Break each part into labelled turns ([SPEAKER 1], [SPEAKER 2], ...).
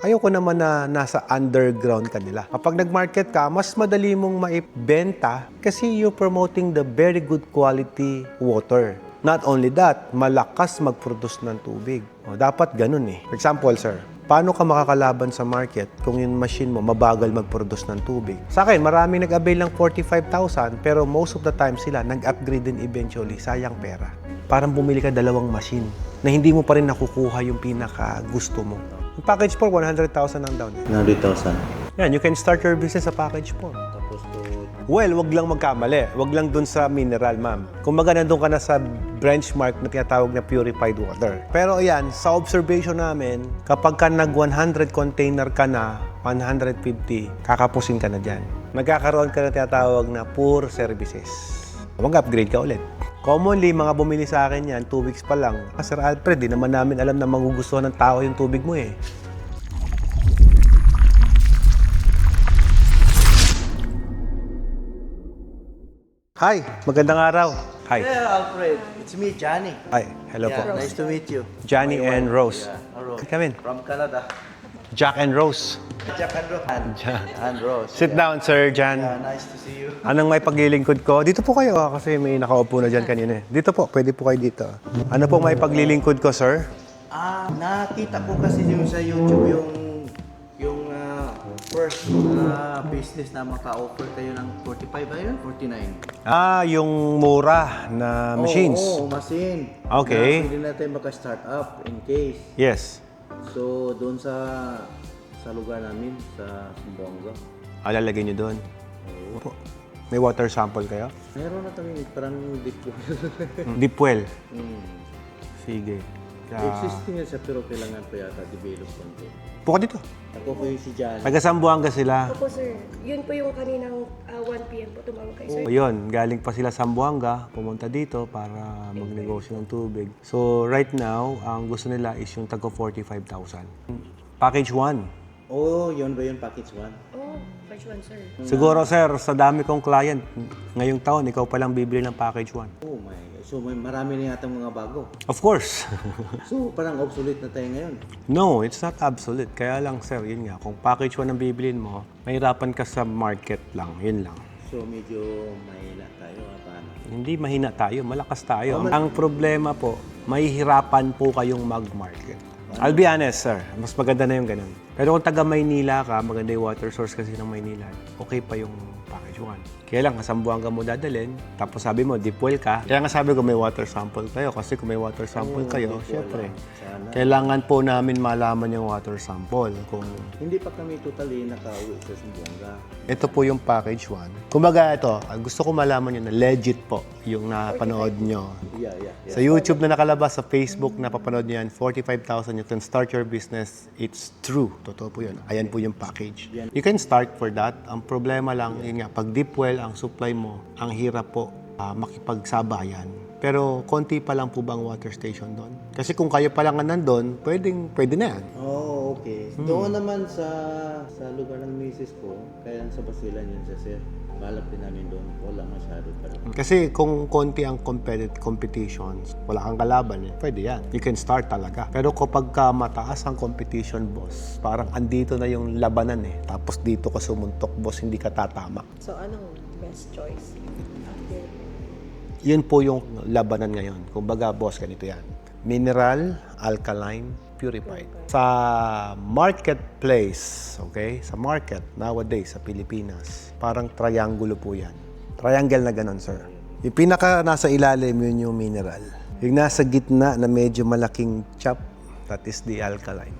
[SPEAKER 1] Ayoko naman na nasa underground ka nila. Kapag nag-market ka, mas madali mong maibenta kasi you're promoting the very good quality water. Not only that, malakas mag-produce ng tubig. Dapat ganun eh. For example, sir, paano ka makakalaban sa market kung yung machine mo mabagal mag-produce ng tubig? Sa akin, maraming nag-avail ng 45,000 pero most of the time sila nag-upgrade din eventually. Sayang pera. Parang bumili ka 2 machine na hindi mo pa rin nakukuha yung pinaka gusto mo. Yung package 4, 100,000 ang down.
[SPEAKER 2] 100,000.
[SPEAKER 1] Yan, you can start your business sa package 4.
[SPEAKER 2] Tapos to...
[SPEAKER 1] Well, wag lang magkamali. Wag lang dun sa mineral, ma'am. Kung baga nandun ka na sa benchmark na tinatawag na purified water. Pero ayan, sa observation namin, kapag ka nag 100 container ka na, 150, kakapusin ka na dyan. Magkakaroon ka na tinatawag na poor services. Mag-upgrade ka ulit. Commonly, mga bumili sa akin yan, 2 weeks pa lang. Sir Alfred, di naman namin alam na magugustuhan ng tao yung tubig mo eh. Hi, magandang araw. Hi.
[SPEAKER 2] Hey, Alfred. It's me, Johnny.
[SPEAKER 1] Hi, hello po.
[SPEAKER 2] Nice to meet you.
[SPEAKER 1] Johnny
[SPEAKER 2] My
[SPEAKER 1] and
[SPEAKER 2] wife.
[SPEAKER 1] Rose.
[SPEAKER 2] Rose.
[SPEAKER 1] Come in.
[SPEAKER 2] From Canada.
[SPEAKER 1] Jack and Rose.
[SPEAKER 2] Jack and Rose. And Rose.
[SPEAKER 1] Sit down, Sir Jan.
[SPEAKER 2] Nice to see you.
[SPEAKER 1] Anong may paglilingkod ko? Dito po kayo kasi may nakaupo na dyan kanina. Dito po, pwede po kayo dito. Ano po may paglilingkod ko, sir?
[SPEAKER 2] Nakita ko kasi yung sa YouTube yung first business na maka-offer kayo ng 45 ayun, 49.
[SPEAKER 1] Yung mura na machines.
[SPEAKER 2] Oo, machine.
[SPEAKER 1] Okay.
[SPEAKER 2] Na pwede natin maka-start up in case.
[SPEAKER 1] Yes.
[SPEAKER 2] So, doon sa lugar namin, sa Sumbuanga.
[SPEAKER 1] Lalagay nyo doon. Opo. May water sample kayo?
[SPEAKER 2] Meron na kami, parang deep
[SPEAKER 1] Deep well. Sige.
[SPEAKER 2] Existing yan siya, pero kailangan pa yata develop konti.
[SPEAKER 1] Puka dito.
[SPEAKER 2] Ako po yung si Johnny.
[SPEAKER 1] Taga Sambuanga sila.
[SPEAKER 3] Opo, sir. Yun po yung kaninang 1 p.m. po tumawag kayo, sir.
[SPEAKER 1] O yun, galing pa sila Sambuanga, pumunta dito para magnegosyo ng tubig. So right now, ang gusto nila is yung tago 45,000. Package 1.
[SPEAKER 2] Oh, yun ba yun, package 1?
[SPEAKER 3] Oh, package 1, sir.
[SPEAKER 1] Siguro sir, sa dami kong client, ngayong taon, ikaw palang bibili ng package 1.
[SPEAKER 2] Oh my God. So may marami na yata mga bago.
[SPEAKER 1] Of course.
[SPEAKER 2] So parang obsolete na tayo ngayon.
[SPEAKER 1] No, it's not absolute. Kaya lang sir, yun nga, kung package 1 ang bibilin mo, mahirapan ka sa market lang, yun lang.
[SPEAKER 2] So medyo mahina tayo, paano?
[SPEAKER 1] Hindi mahina tayo, malakas tayo. Ang problema po, mahihirapan po kayong mag-market. I'll be honest, sir. Mas maganda na yung ganun. Pero kung taga Maynila ka, maganda yung water source kasi ng Maynila, okay pa yung package 1. Kaya lang, Sambuanga mo dadalhin, tapos sabi mo, deep well ka. Kaya nga sabi ko, may water sample kayo. Kasi kung may water sample kayo, syempre, kailangan po namin malaman yung water sample. Kung
[SPEAKER 2] Hindi pa kami totally nakauwi sa Sumbuanga.
[SPEAKER 1] ito po yung package 1. Kumbaga ito, gusto ko malaman yun na legit po yung napanood nyo.
[SPEAKER 2] Yeah.
[SPEAKER 1] Sa YouTube na nakalabas, sa Facebook na papanood nyo yan, 45,000, you can start your business. It's true. Totoo po yun. Ayan po yung package. You can start for that. Ang problema lang, yun nga, pag deep well, ang supply mo, ang hirap po makipagsabayan. Pero konti pa lang po bang water station doon? Kasi kung kayo pa lang nandun, pwede na yan.
[SPEAKER 2] Oh, okay. Doon naman sa lugar ng misis ko, kaya sa Basilan yun sa sir. Malap din namin doon. Wala masyado pa rin.
[SPEAKER 1] Kasi kung konti ang competitions, wala kang kalaban eh, pwede yan. You can start talaga. Pero kapag mataas ang competition, boss, parang andito na yung labanan eh. Tapos dito ka sumuntok, boss, hindi ka tatama.
[SPEAKER 4] So, anong best choice?
[SPEAKER 1] Yun po yung labanan ngayon. Kung baga, boss, ganito yan. Mineral, alkaline, purified. Sa marketplace, okay? Sa market, nowadays, sa Pilipinas, parang triangulo po yan. Triangle na ganun, sir. Yung pinaka nasa ilalim, yun yung mineral. Yung nasa gitna na medyo malaking chop, that is the alkaline.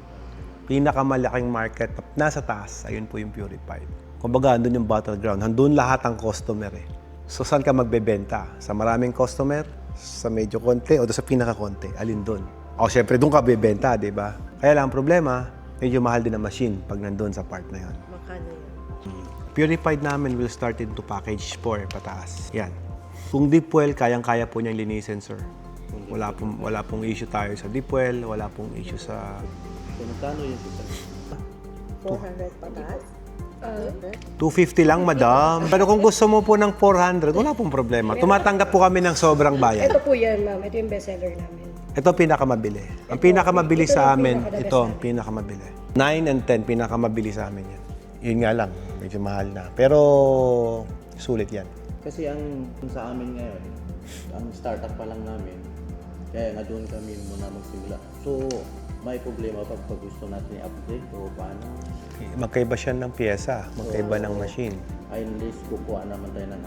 [SPEAKER 1] Pinakamalaking market, nasa taas, ayun po yung purified. Kung baga, andun yung battleground. Andun lahat ang customer eh. So, saan ka magbebenta? Sa maraming customer? Sa medyo konti? O sa pinaka-konti? Alin doon? O, syempre, doon ka bebenta, di ba? Kaya lang, ang problema, medyo mahal din ang machine pag nandun sa part na yon.
[SPEAKER 4] Makano yun?
[SPEAKER 1] Purified namin will start into package 4 pataas. Yan. Kung deep well, kayang-kaya po niyang linisin, sir. Wala pong issue tayo sa deep well, wala pong issue sa...
[SPEAKER 2] So magkano yun sir?
[SPEAKER 4] 400 pataas?
[SPEAKER 1] 250 lang, madam. Pero kung gusto mo po ng 400, wala pong problema. Tumatanggap po kami ng sobrang bayad.
[SPEAKER 3] Ito po yan, ma'am. Ito yung bestseller namin.
[SPEAKER 1] Ito ang pinakamabili. Ang pinakamabili
[SPEAKER 3] ito
[SPEAKER 1] sa
[SPEAKER 3] yung
[SPEAKER 1] amin,
[SPEAKER 3] pinaka-the
[SPEAKER 1] ito ang
[SPEAKER 3] best
[SPEAKER 1] pinakamabili. 9 and 10, pinakamabili sa amin yan. Yun nga lang, medyo mahal na. Pero, sulit yan.
[SPEAKER 2] Kasi ang sa amin ngayon, ang startup pa lang namin, kaya nga doon kami muna magsimula. So, may problema pag gusto natin i-upgrade o paano.
[SPEAKER 1] Magkaiba siya ng pyesa, magkaiba ng machine.
[SPEAKER 2] Ay, unless kukuha naman tayo ng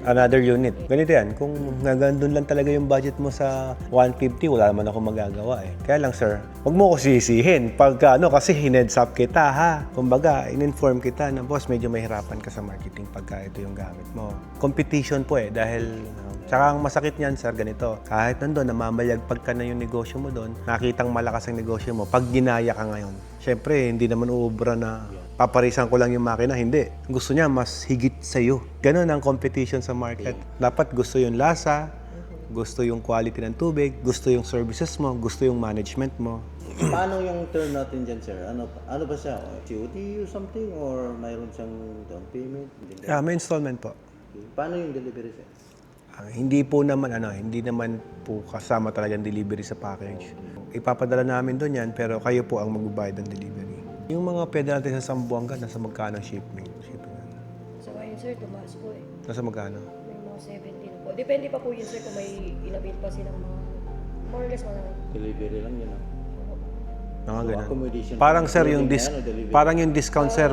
[SPEAKER 1] Another unit. Ganito yan, kung nagandun lang talaga yung budget mo sa 150, wala naman ako magagawa eh. Kaya lang sir, huwag mo ko sisihin. Pagka kasi hinheads up kita ha. Kumbaga, in-inform kita na boss, medyo mahirapan ka sa marketing pagka ito yung gamit mo. Competition po eh, dahil tsaka ang masakit niyan sir, ganito. Kahit nandun, namamayagpag ka na yung negosyo mo doon, nakitang malakas ang negosyo mo, pag ginaya ka ngayon, syempre, hindi naman uubra na paparisan ko lang yung makina. Hindi. Gusto niya mas higit sa'yo. Ganon ang competition sa market. Dapat gusto yung lasa, gusto yung quality ng tubig, gusto yung services mo, gusto yung management mo.
[SPEAKER 2] Paano yung turn natin dyan, sir? Ano ba siya? COD or something? Or mayroon siyang down payment?
[SPEAKER 1] May installment po.
[SPEAKER 2] Paano yung delivery, sir?
[SPEAKER 1] Hindi po naman hindi naman po kasama talagang delivery sa package. Ipapadala namin doon yan, pero kayo po ang magbabayad ng delivery. Yung mga pwede natin sa Sambuanga, nasa magkano shipping?
[SPEAKER 3] So ngayon sir, tumaas po eh.
[SPEAKER 1] Nasa magkano?
[SPEAKER 3] May mga 17 po. Depende pa po yun sir kung may inabit pa silang mga more or less mga
[SPEAKER 2] Delivery lang yun,
[SPEAKER 1] Mga ganun.
[SPEAKER 2] accommodation.
[SPEAKER 1] Parang sir, yung
[SPEAKER 2] delivery.
[SPEAKER 1] parang yung discount sir,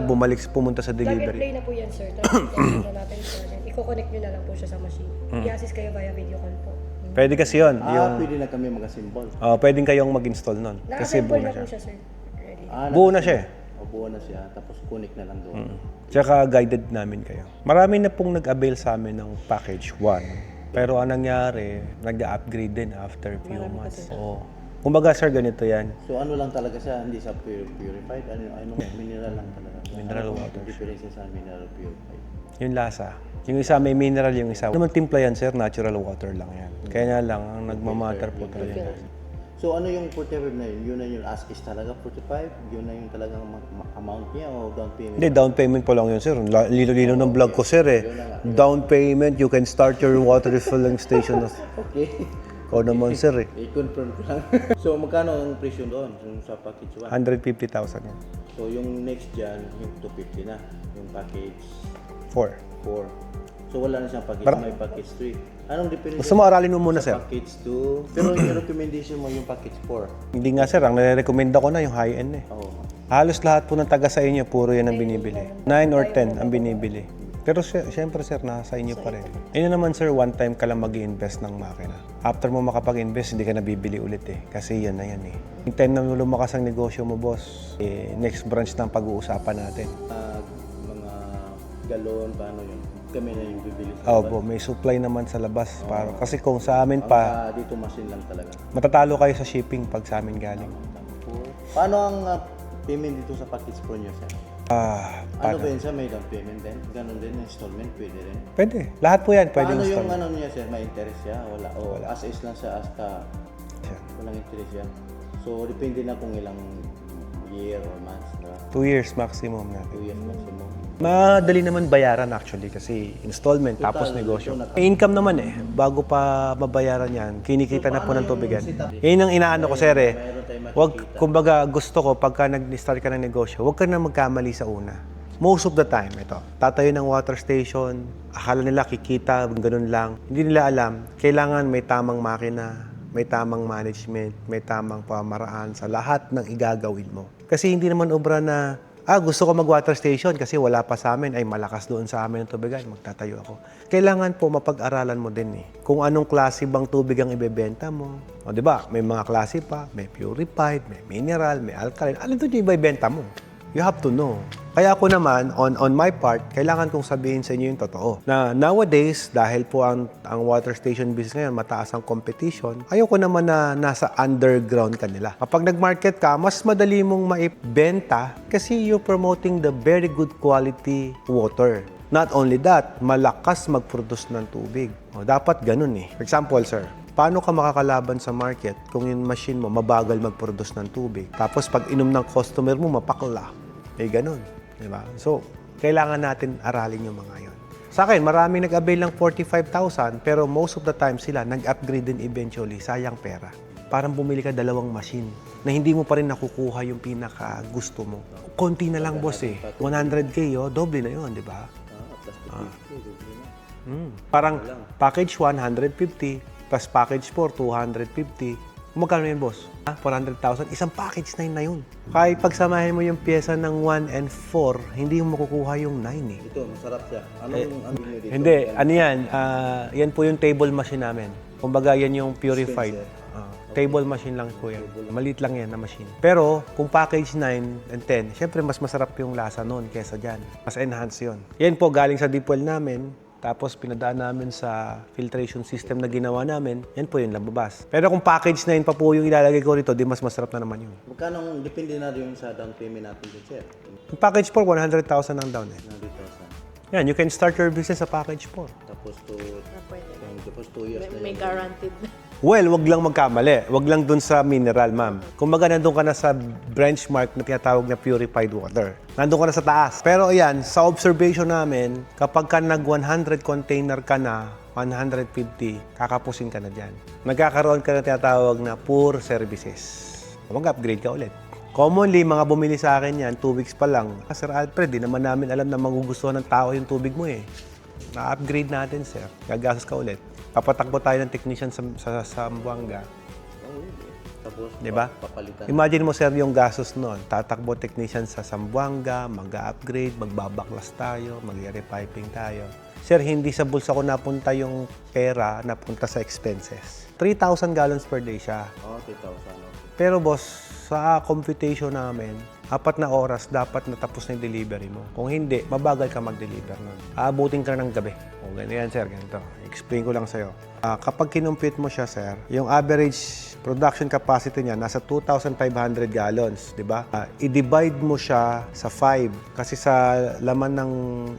[SPEAKER 1] pumunta sa
[SPEAKER 3] plug and play
[SPEAKER 1] delivery.
[SPEAKER 3] na po yan sir. Tapos i-connect na natin siya. I-connect nyo na lang po siya sa machine. I-assist kayo via video call po.
[SPEAKER 1] Pwede kasi yun.
[SPEAKER 2] Pwede na kami mag-assemble.
[SPEAKER 1] Pwedeng kayong mag-install nun. Kasi buo
[SPEAKER 3] Na-assemble
[SPEAKER 1] na
[SPEAKER 3] na po
[SPEAKER 1] siya.
[SPEAKER 3] siya sir. Ready.
[SPEAKER 1] Buo na siya eh.
[SPEAKER 2] Buo na siya. Tapos connect na lang doon.
[SPEAKER 1] Tsaka guided namin kayo. Marami na pong nag-avail sa amin ng package 1. Pero ang nangyari, nag-upgrade din after few months. Oo. Kumbaga sir, ganito yan.
[SPEAKER 2] So ano lang talaga siya, hindi siya purified, ano mineral lang talaga.
[SPEAKER 1] Mineral
[SPEAKER 2] Ano
[SPEAKER 1] water
[SPEAKER 2] ang difference sa mineral purified?
[SPEAKER 1] Yung lasa. Yung isa may mineral, yung isa. Ano naman timpla yan sir, natural water lang yan. Kaya nga lang, ang nagmamatter po talaga.
[SPEAKER 2] So ano yung 45 na yun? Yun na yung as is talaga 45? Yun na yung talagang amount niya o down payment?
[SPEAKER 1] Hindi, down payment po lang yun sir. Lilo-lilo ng vlog ko sir eh. Down payment, you can start your water refilling station.
[SPEAKER 2] Okay.
[SPEAKER 1] Ikaw naman sir eh.
[SPEAKER 2] I-confirm ko lang. So magkano ang presyo doon yung sa package 1?
[SPEAKER 1] 150,000 yan.
[SPEAKER 2] So yung next dyan, yung 250 na. Yung package
[SPEAKER 1] 4.
[SPEAKER 2] 4. So wala na siyang package, may package 3. Anong difference?
[SPEAKER 1] Gusto mo aralin mo muna sir?
[SPEAKER 2] Package 2. Pero yung recommendation mo yung package 4.
[SPEAKER 1] Hindi nga sir, ang nare-recommend ko na yung high-end eh.
[SPEAKER 2] Oo.
[SPEAKER 1] Halos lahat po ng taga sa inyo, puro yan ang binibili. 9 or 10 ang binibili. Pero syempre sir, nasa inyo pa rin. Ayun naman sir, one time ka lang mag-i-invest ng makina. After mo makapag-invest, hindi ka na bibili ulit eh. Kasi yan na yan eh. Yung time na lumakas ang negosyo mo boss, next branch na ang pag-uusapan natin.
[SPEAKER 2] Mga galon, paano yun? Kami na yung bibili
[SPEAKER 1] Opo, may supply naman sa labas. Kasi kung sa amin pa,
[SPEAKER 2] dito machine lang talaga.
[SPEAKER 1] matatalo kayo sa shipping pag sa amin galing.
[SPEAKER 2] Paano ang payment dito sa package 4 nyo, sir? Ano ba yun, sir? May down payment din? Ganon din, installment, pwede rin.
[SPEAKER 1] Pwede. Lahat po yan, pwede
[SPEAKER 2] Paano yung
[SPEAKER 1] install.
[SPEAKER 2] ano niya, sir? May interest siya? Wala. O as is lang siya, hasta walang interest siya. So, depende na kung ilang year or months.
[SPEAKER 1] 2 years maximum natin.
[SPEAKER 2] 2 years maximum.
[SPEAKER 1] Madali naman bayaran actually kasi installment tapos negosyo. May income naman eh. Bago pa mabayaran yan, kinikita na po ng tubigan. Yun ang inaano ko sir eh. Kumbaga gusto ko pagka nag-start ka ng negosyo, huwag ka na magkamali sa una. Most of the time, ito, tatayo ng water station, akala nila kikita, ganun lang. Hindi nila alam, kailangan may tamang makina, may tamang management, may tamang pamaraan sa lahat ng igagawin mo. Kasi hindi naman obra na gusto ko mag-water station kasi wala pa sa amin, ay malakas doon sa amin ng tubigan, magtatayo ako. Kailangan po mapag-aralan mo din eh. Kung anong klase bang tubig ang ibebenta mo. O di ba, may mga klase pa, may purified, may mineral, may alkaline. Ano ito yung ibebenta mo? You have to know. Kaya ako naman, on my part, kailangan kong sabihin sa inyo yung totoo. Na nowadays, dahil po ang water station business ngayon, mataas ang competition, ayoko naman na nasa underground ka nila. Kapag nag-market ka, mas madali mong maibenta kasi you're promoting the very good quality water. Not only that, malakas mag-produce ng tubig. O, dapat ganun eh. For example, sir, paano ka makakalaban sa market kung yung machine mo mabagal mag-produce ng tubig? Tapos pag inom ng customer mo, mapakla. Ganun. Diba? So, kailangan natin aralin yung mga yon. Sa akin, maraming nag-avail ng 45,000 pero most of the time sila nag-upgrade din eventually. Sayang pera. parang bumili ka dalawang machine na hindi mo pa rin nakukuha yung pinaka gusto mo. Konti na lang, boss, eh. 100K, oh, doble na yun, di ba?
[SPEAKER 2] Plus 250, doble na.
[SPEAKER 1] Parang package 150 plus package 4, 250. Magkano yun, boss? 400,000. Isang package 9 na yun. Kahit pagsamahin mo yung pyesa ng 1 and 4, hindi mo makukuha yung 9 eh.
[SPEAKER 2] Ito, masarap siya. Anong nyo dito?
[SPEAKER 1] Hindi, ano yan? Yan po yung table machine namin. Kumbaga, yan yung purified. Table machine lang po yan. Maliit lang yan na machine. Pero, kung package 9 and 10, syempre mas masarap yung lasa nun kesa dyan. Mas enhance yun. Yan po, galing sa deep well namin. Tapos pinadaan namin sa filtration system na ginawa namin, yan po yung lababas. Pero kung package 9 pa po yung ilalagay ko rito, di mas masarap na naman yun.
[SPEAKER 2] Magkano, depende na rin sa down payment natin sir.
[SPEAKER 1] Yung package 4, 100,000 ang down eh.
[SPEAKER 2] 100,000.
[SPEAKER 1] Yan, you can start your business sa package 4.
[SPEAKER 2] Tapos
[SPEAKER 4] Na pwede.
[SPEAKER 2] tapos 2 years na
[SPEAKER 4] May
[SPEAKER 2] yun.
[SPEAKER 4] guaranteed na.
[SPEAKER 1] Well, wag lang magkamali. Wag lang dun sa mineral, ma'am. Kumbaga, nandun ka na sa benchmark na tinatawag na purified water. Nandun ka na sa taas. Pero ayan, sa observation namin, kapag ka nag 100 container ka na, 150, kakapusin ka na dyan. Magkakaroon ka na tinatawag na poor services. Mag-upgrade ka ulit. Commonly, mga bumili sa akin yan, 2 weeks pa lang. Sir Alfred, di naman namin alam na magugustuhan ng tao yung tubig mo eh. Na-upgrade natin, sir. Gagastos ka ulit. Papatakbo tayo ng technician sa Zamboanga.
[SPEAKER 2] Tapos,
[SPEAKER 1] Di ba?
[SPEAKER 2] papalitan.
[SPEAKER 1] Imagine mo, sir, yung gastos noon. Tatakbo technician sa Zamboanga, mag-upgrade, magbabaklas tayo, mag-repiping tayo. Sir, hindi sa bulsa ko napunta yung pera, napunta sa expenses. 3,000 gallons per day siya.
[SPEAKER 2] 3,000. Okay.
[SPEAKER 1] Pero boss, sa computation namin, 4 na oras dapat natapos na yung delivery mo. Kung hindi, mabagal ka mag-deliver nun. Aabutin ka ng gabi. O ganyan, sir, ganito. Explain ko lang sa'yo. Kapag kinumpute mo siya, sir, yung average production capacity niya nasa 2,500 gallons, di ba? I-divide mo siya sa 5 kasi sa laman ng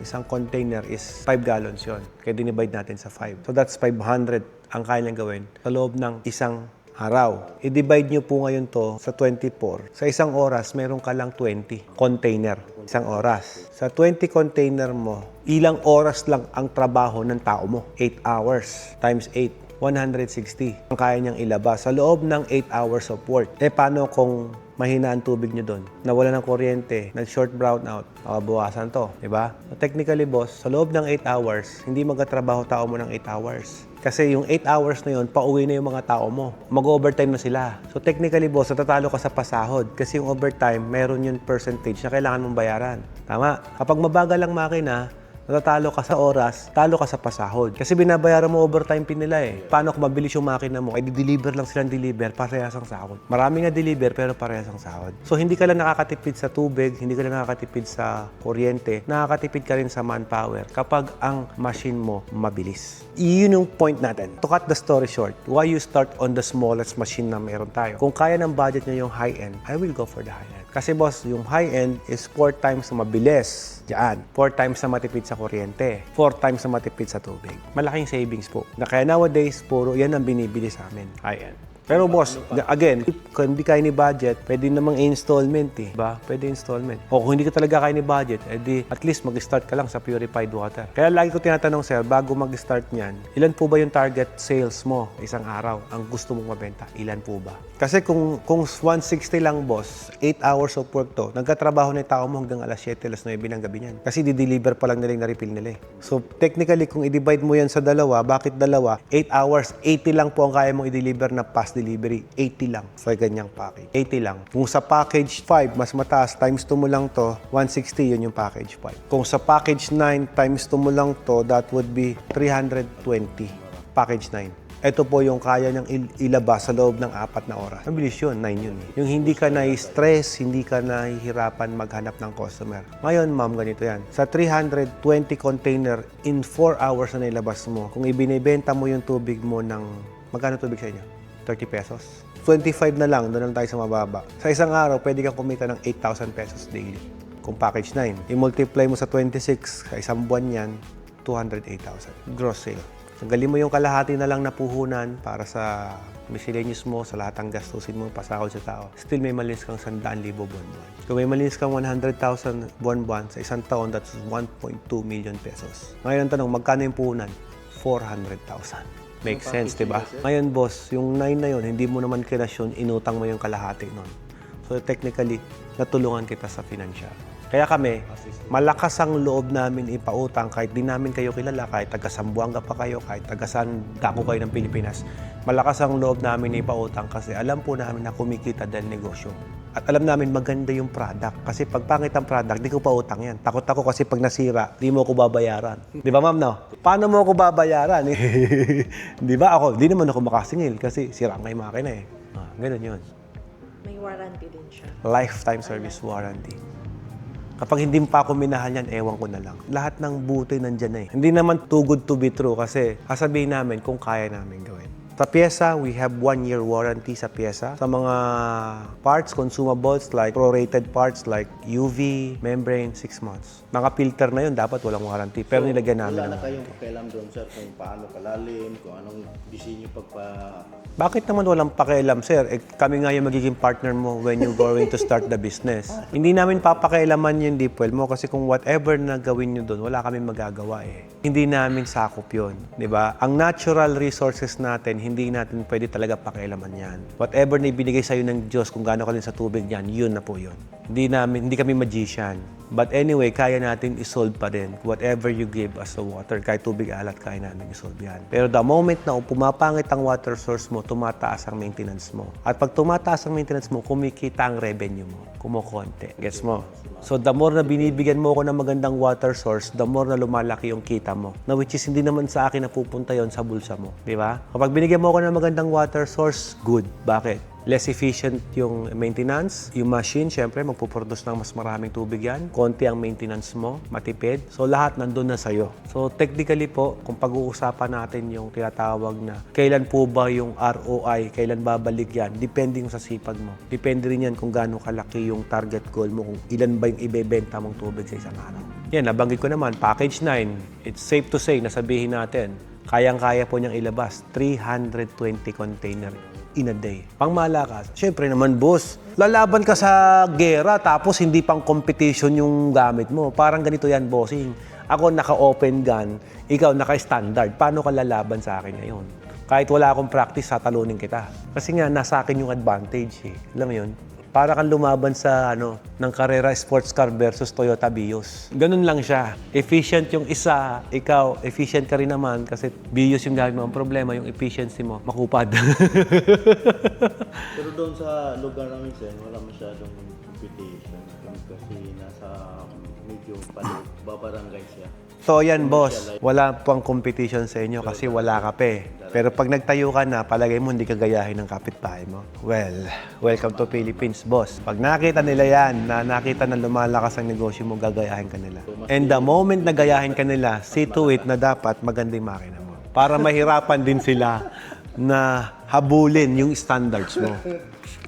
[SPEAKER 1] isang container is 5 gallons yon. Kaya dinivide natin sa 5. So that's 500 ang kaya niyang gawin sa loob ng isang araw. I-divide nyo po ngayon to sa 24. Sa isang oras, meron ka lang 20 container. Isang oras. Sa 20 container mo, ilang oras lang ang trabaho ng tao mo? 8 hours times 8. 160 ang kaya niyang ilabas sa loob ng 8 hours of work. Paano kung mahina ang tubig niyo doon? Nawala ng kuryente, nag-short brownout, makabawasan to, di ba? So technically, boss, sa loob ng 8 hours, hindi magkatrabaho tao mo ng 8 hours. Kasi yung 8 hours na yun, pauwi na yung mga tao mo. Mag-overtime na sila. So technically, boss, natatalo ka sa pasahod. Kasi yung overtime, meron yung percentage na kailangan mong bayaran. Tama? Kapag mabagal ang makina, natatalo ka sa oras, talo ka sa pasahod. Kasi binabayaran mo overtime pin nila eh. Paano kung mabilis yung makina mo? Ay di-deliver lang silang deliver, parehas ang sahod. Marami nga deliver pero parehas ang sahod. So hindi ka lang nakakatipid sa tubig, hindi ka lang nakakatipid sa kuryente, nakakatipid ka rin sa manpower kapag ang machine mo mabilis. Iyon yung point natin. To cut the story short, why you start on the smallest machine na meron tayo? Kung kaya ng budget nyo yung high-end, I will go for the high-end. Kasi boss, yung high-end is 4 times na mabilis. Diyan. 4 times na matipid sa kuryente. 4 times na matipid sa tubig. Malaking savings po. Na kaya nowadays, puro yan ang binibili sa amin. High-end. Pero boss, again, kung hindi kaya ni budget, pwede namang installment eh. Diba? Pwede installment. O kung hindi ka talaga kaya ni budget, edi at least mag-start ka lang sa purified water. Kaya lagi ko tinatanong, sir, bago mag-start niyan, ilan po ba yung target sales mo isang araw? Ang gusto mong mabenta, ilan po ba? Kasi kung 160 lang, boss, 8 hours of work to, nagkatrabaho na yung tao mo hanggang alas 7, alas 9 ng gabi niyan. Kasi di-deliver pa lang nila yung na-refill nila eh. So, technically, kung i-divide mo yan sa dalawa, bakit dalawa? 8 hours, 80 lang po ang kaya mong i-deliver na fast delivery. 80 lang sa ganyang package. 80 lang. Kung sa package 5, mas mataas, times 2 mo lang to, 160 yun yung package 5. Kung sa package 9, times 2 mo lang to, that would be 320. Package 9. Ito po yung kaya niyang ilabas sa loob ng 4 na oras. Mabilis yun, 9 yun. Yung hindi ka na-stress, hindi ka nahihirapan maghanap ng customer. Ngayon, ma'am, ganito yan. Sa 320 container, in 4 hours na nilabas mo, kung ibinibenta mo yung tubig mo ng, magkano tubig sa inyo? 30 pesos. 25 na lang, doon lang tayo sa mababa. Sa isang araw, pwede kang kumita ng 8,000 pesos daily. Kung package 9. I-multiply mo sa 26, sa isang buwan yan, 208,000. Gross sale. Tanggalin mo yung kalahati na lang na puhunan para sa miscellaneous mo, sa lahat ng gastusin mo, pasahod sa tao. Still may malinis kang 100,000 buwan-buwan. Kung may malinis kang 100,000 buwan-buwan, sa isang taon, that's 1.2 million pesos. Ngayon ang tanong, magkano yung puhunan? 400,000. Make
[SPEAKER 2] Yung
[SPEAKER 1] sense, di ba?
[SPEAKER 2] package nila, sir?
[SPEAKER 1] Ngayon, boss, yung 9 na yun, hindi mo naman kinasyon, inutang mo yung kalahati nun. So, technically, natulungan kita sa financial. Kaya kami, malakas ang loob namin ipautang kahit di namin kayo kilala, kahit taga Sambuanga pa kayo, kahit taga saan dako kayo ng Pilipinas. Malakas ang loob namin ipautang kasi alam po namin na kumikita dahil negosyo. At alam namin maganda yung product. Kasi pag pangit ang product, di ko pa utang yan. Takot ako kasi pag nasira, di mo ako babayaran. Di ba, ma'am, no? Paano mo ako babayaran? Di ba ako? Di naman ako makasingil kasi sira nga yung makina eh. Ganun yun.
[SPEAKER 4] May warranty din siya.
[SPEAKER 1] Lifetime service warranty. Kapag hindi pa ako minahal yan, ewan ko na lang. Lahat ng buti nandyan na eh. Hindi naman too good to be true kasi sasabihin namin kung kaya namin gawin. Sa pyesa, we have 1-year warranty sa pyesa. Sa mga parts, consumables like prorated parts like UV, membrane, 6 months. Mga filter na yun, dapat walang warranty. Pero nilagyan namin
[SPEAKER 2] Wala na
[SPEAKER 1] ng
[SPEAKER 2] kayong pakialam doon, sir, kung paano kalalim, kung anong disenyo
[SPEAKER 1] Bakit naman walang pakialam, sir? Eh, kami nga yung magiging partner mo when you're going to start the business. Hindi namin papakialaman yung deep well mo kasi kung whatever na gawin nyo doon, wala kami magagawa eh. Hindi namin sakop yun, di ba? Ang natural resources natin, hindi natin pwede talaga pakialaman yan. Whatever na ibinigay sa'yo ng Diyos, kung gaano ka rin sa tubig yan, yun na po yun. Hindi kami magician. But anyway, kaya natin isolve pa rin whatever you give as a water. Kahit tubig alat, kaya namin isolve yan. Pero the moment na pumapangit ang water source mo, tumataas ang maintenance mo. At pag tumataas ang maintenance mo, kumikita ang revenue mo. Kumukonti. Gets mo? So the more na binibigyan mo ako ng magandang water source, the more na lumalaki yung kita mo. Na which is hindi naman sa akin napupunta yon sa bulsa mo. Di ba? Kapag binigyan mo ako ng magandang water source, good. Bakit? Less efficient yung maintenance. Yung machine, syempre, magpuproduce ng mas maraming tubig yan. Konti ang maintenance mo, matipid. So, lahat nandun na sa'yo. So, technically po, kung pag-uusapan natin yung tinatawag na kailan po ba yung ROI, kailan babalik yan, depende yung sa sipag mo. Depende rin yan kung gaano kalaki yung target goal mo, kung ilan ba yung ibebenta mong tubig sa isang araw. Yan, nabanggit ko naman, package 9, it's safe to say, nasabihin natin, kayang-kaya po niyang ilabas 320 container in a day. Pang malakas. Siyempre naman, boss, lalaban ka sa gera tapos hindi pang competition yung gamit mo. Parang ganito yan, bossing. Ako naka-open gun, ikaw naka-standard. Paano ka lalaban sa akin ngayon? Kahit wala akong practice, tatalunin kita. Kasi nga, nasa akin yung advantage eh. Alam mo yun? Para kang lumaban sa ng Carrera sports car versus Toyota Vios. Ganun lang siya. Efficient yung isa, ikaw, efficient ka rin naman kasi Vios yung gamit mo. Ang problema, yung efficiency mo, makupad.
[SPEAKER 2] Pero doon sa lugar namin, sir, wala masyadong competition. Kasi nasa medyo babarangay siya.
[SPEAKER 1] So yan, boss. Wala pang competition sa inyo kasi wala ka pa eh. Pero pag nagtayo ka na, palagay mo hindi ka gayahin ng kapitbahay mo. Well, welcome to Philippines, boss. Pag nakita nila yan, na nakita na lumalakas ang negosyo mo, gagayahin ka nila. And the moment na gayahin ka nila, see to it na dapat maganda yung makina mo. Para mahirapan din sila na habulin yung standards mo.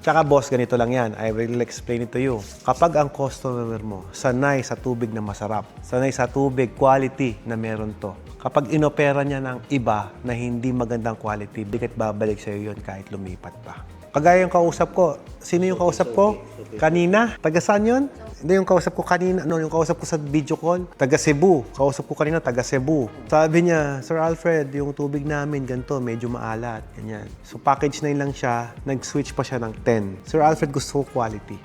[SPEAKER 1] Tsaka boss, ganito lang yan. I will explain it to you. Kapag ang customer mo sanay sa tubig na masarap, sanay sa tubig quality na meron to, kapag inopera niya ng iba na hindi magandang quality, dikit babalik sa'yo yun kahit lumipat pa. Kagaya yung kausap ko, sino yung kausap ko? Kanina? Taga saan yun? Hindi, yung kausap ko kanina, yung kausap ko sa video call, taga Cebu. Kausap ko kanina, taga Cebu. Sabi niya, Sir Alfred, yung tubig namin, ganito, medyo maalat. Ganyan. So package 9 lang siya, nag-switch pa siya ng 10. Sir Alfred, gusto ko quality.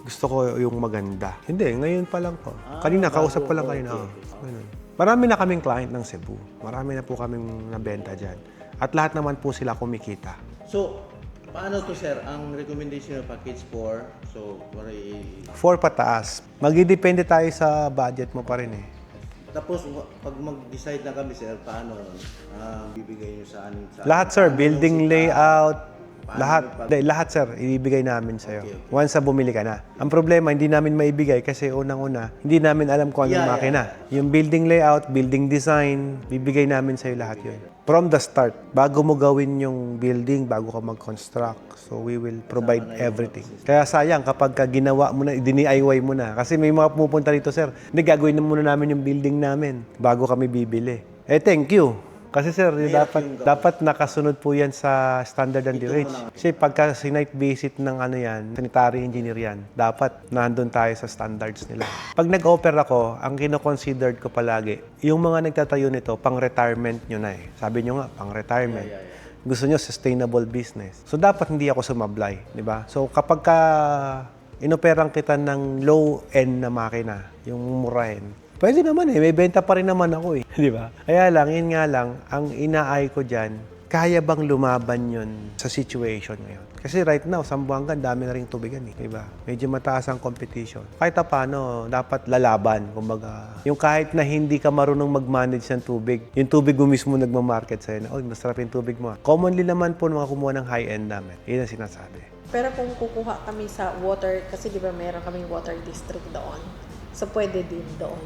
[SPEAKER 1] Gusto ko yung maganda. Hindi, ngayon pa lang po. Kanina, kausap ko lang kanina. Ganun. Marami na kaming client ng Cebu. Marami na po kaming nabenta dyan. At lahat naman po sila kumikita.
[SPEAKER 2] So, paano to, sir? Ang recommendation ng package 4, so,
[SPEAKER 1] 4 pataas. Magdidepende tayo sa budget mo pa rin eh.
[SPEAKER 2] tapos, pag mag-decide na kami, sir, paano bibigay nyo sa amin?
[SPEAKER 1] Lahat sir, building layout, lahat sir, ibibigay namin sa'yo.
[SPEAKER 2] Okay.
[SPEAKER 1] Once na bumili ka na. Ang problema, hindi namin maibigay kasi unang-una, hindi namin alam kung anong makina. Yung building layout, building design, bibigay namin sa'yo lahat yun. From the start, bago mo gawin yung building, bago ka mag-construct. So we will provide everything. Kaya sayang kapag ginawa mo na, dini-DIY mo na. Kasi may mga pumupunta dito, sir, hindi gagawin na muna namin yung building namin bago kami bibili. Eh, thank you. Kasi sir, dapat nakasunod po yan sa standard and DOH. Kasi pagka sinite visit ng ano yan, sanitary engineer yan, dapat nandun tayo sa standards nila. Pag nag-offer ako, ang kino-considered ko palagi, yung mga nagtatayo nito, pang-retirement nyo na eh. Sabi nyo nga, pang-retirement. Gusto nyo sustainable business. So dapat hindi ako sumablay, di ba? So kapag inoperang kita ng low-end na makina, yung murahin, pwede naman eh, may benta pa rin naman ako eh, di ba? Kaya lang, yun nga lang, ang inaay ko dyan, kaya bang lumaban yun sa situation ngayon? Kasi right now, Zamboanga, dami na rin tubigan eh, di ba? Medyo mataas ang competition. Kahit paano, dapat lalaban, kumbaga. Yung kahit na hindi ka marunong mag-manage ng tubig, yung tubig mo mismo nagmamarket sa'yo na, masarap yung tubig mo. Commonly naman po mga kumuha ng high-end namin. Yun ang sinasabi.
[SPEAKER 4] Pero kung kukuha kami sa water, kasi di ba meron kaming water district doon. So pwede din doon.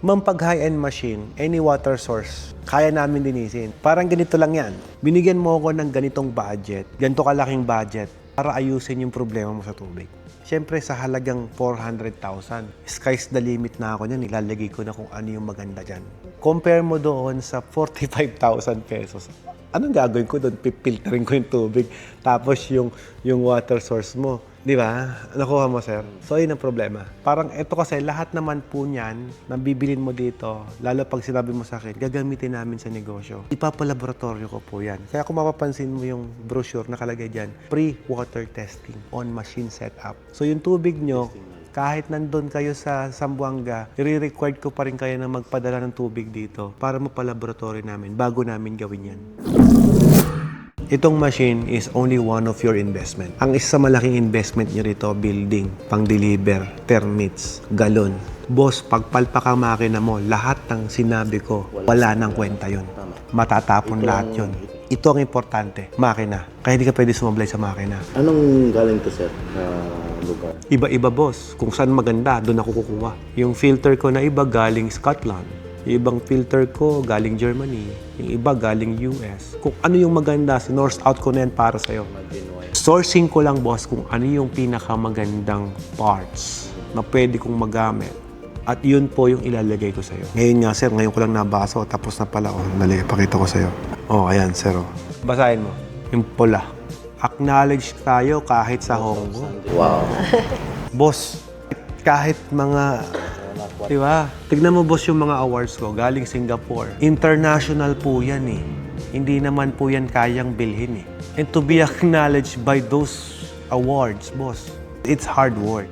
[SPEAKER 1] Ma'am, pag high-end machine, any water source, kaya namin linisin. Parang ganito lang yan. Binigyan mo ako ng ganitong budget, ganito kalaking budget, para ayusin yung problema mo sa tubig. Siyempre, sa halagang 400,000, sky's the limit na ako niyan. Ilalagay ko na kung ano yung maganda dyan. Compare mo doon sa 45,000 pesos. Anong gagawin ko doon? Pipilterin ko yung tubig. Tapos yung water source mo. Di ba? Nakuha mo, sir? So, yun ang problema. Parang ito kasi, lahat naman po niyan, nang bibilin mo dito, lalo pag sinabi mo sa akin, gagamitin namin sa negosyo. Ipapalaboratorio ko po yan. Kaya kung mapapansin mo yung brochure nakalagay dyan, pre-water testing on machine setup. So, yung tubig nyo, kahit nandun kayo sa Zamboanga, i-required ko pa rin kayo na magpadala ng tubig dito para mapalaboratory namin bago namin gawin yan. Itong machine is only one of your investment. Ang isa malaking investment nyo rito, building, pang-deliver, permits, galon. Boss, pagpalpak ang makina mo, lahat ng sinabi ko, wala nang kwenta yun. Matatapon lahat yun. Ito ang importante, makina. Kaya hindi ka pwede sumablay sa makina.
[SPEAKER 2] Anong galing to, sir, na lugar?
[SPEAKER 1] Iba-iba, boss. Kung saan maganda, doon ako kukuha. Yung filter ko na iba galing Scotland. Yung ibang filter ko galing Germany. Yung iba galing US. Kung ano yung maganda, sinorse out ko na yan para sa'yo. Sourcing ko lang, boss, kung ano yung pinakamagandang parts na pwede kong magamit. At yun po yung ilalagay ko sa'yo. Ngayon nga, sir, ngayon ko lang nabasa. Tapos na pala. Dali, pakita ko sa'yo. ayan, sir. Basahin mo. Yung pula. Acknowledge tayo kahit sa Hong Kong.
[SPEAKER 2] Wow.
[SPEAKER 1] Boss, kahit mga... Diba? Tignan mo, boss, yung mga awards ko. Galing Singapore. International po yan eh. Hindi naman po yan kayang bilhin eh. And to be acknowledged by those awards, boss, it's hard work.